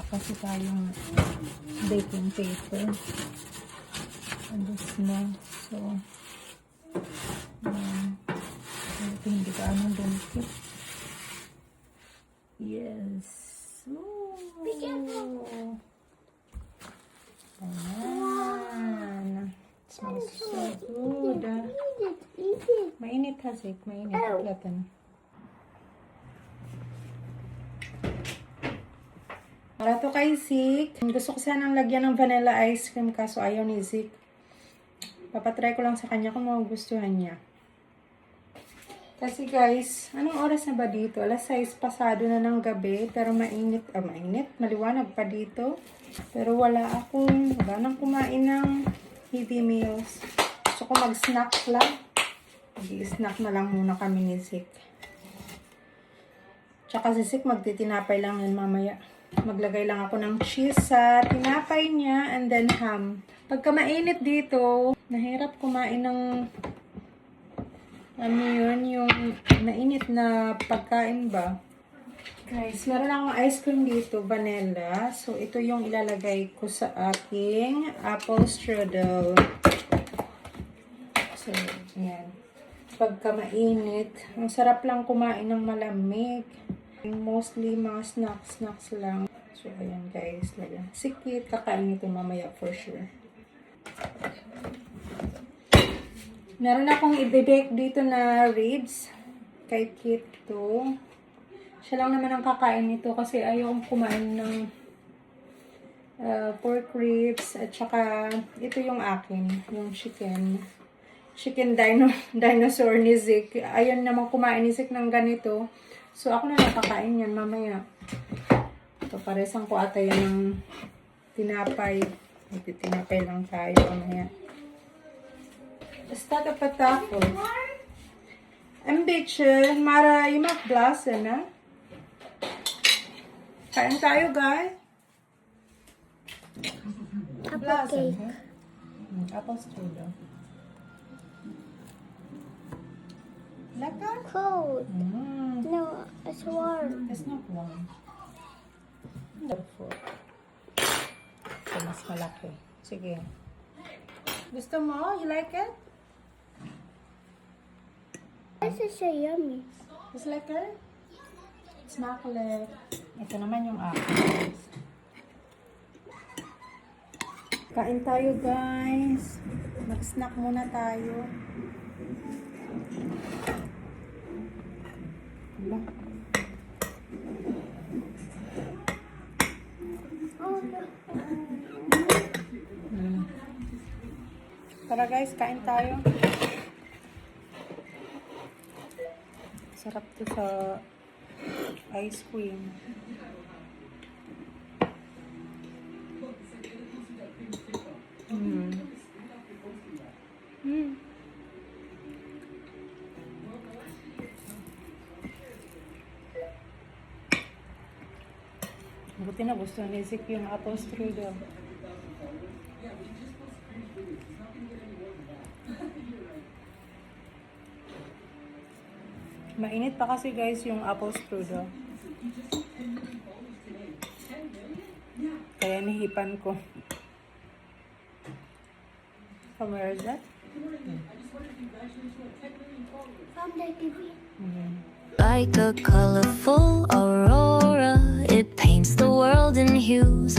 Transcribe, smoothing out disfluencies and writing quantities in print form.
kasi tayong baking paper. Alis na. So, hindi ka anong dumikit. Yes. Ooh. Ayan. It smells so good. Mainit ha, Zik. Mainit. Iklatan. Para to kay Zik. Gusto ko sanang lagyan ng vanilla ice cream kaso ayaw ni Zik. Papatry ko lang sa kanya kung magugustuhan niya. Kasi guys, anong oras na ba dito? Alas 6 pasado na ng gabi. Pero mainit. Mainit. Maliwanag pa dito. Pero wala nang kumain ng heavy meals. Gusto ko mag-snack lang. Mag-snack na lang muna kami ni Zik. Tsaka si Zik magtitinapay lang yan mamaya. Maglagay lang ako ng cheese sa tinapay niya and then ham. Pagka mainit dito, nahirap kumain ng yung mainit na pagkain ba. Guys, meron akong ice cream dito, vanilla. So, ito yung ilalagay ko sa aking apple strudel. So, yan. Pagka mainit, ang sarap lang kumain ng malamig. Mostly mga snacks lang. So, ayan guys. Sikit, kakain ito mamaya for sure. Meron akong i-bake dito na ribs. Kay Kit to. Siya lang naman ang kakain nito kasi ayaw kumain ng pork ribs. At saka, ito yung akin. Yung chicken. Chicken dinosaur ni Zik. Ayaw naman kumain ni Zik ng ganito. So, ako na nakakain yan mamaya. So, paresang ko ata yan ng tinapay. Tinapay lang tayo mamaya. Start up at tapo. Ambition, Mara, yumak blasa na. Kain tayo, guys. Apple cake. Apple strudel. Laka? Cold. No, it's warm. It's not warm. Wonderful. So, mas malaki. Sige. Gusto mo? You like it? This is so yummy. It's like it? It's chocolate. Ito naman yung akin. Kain tayo, guys. Mag-snack muna tayo. Hala. Tara guys, kain tayo. Sarap to sa ice cream. Buti na gusto ni Zik yung apple strudel. Mainit pa kasi guys yung apple strudel. Kaya nihipan ko. From where is that? From the TV. Like a colorful aurora, it paints the world in hues.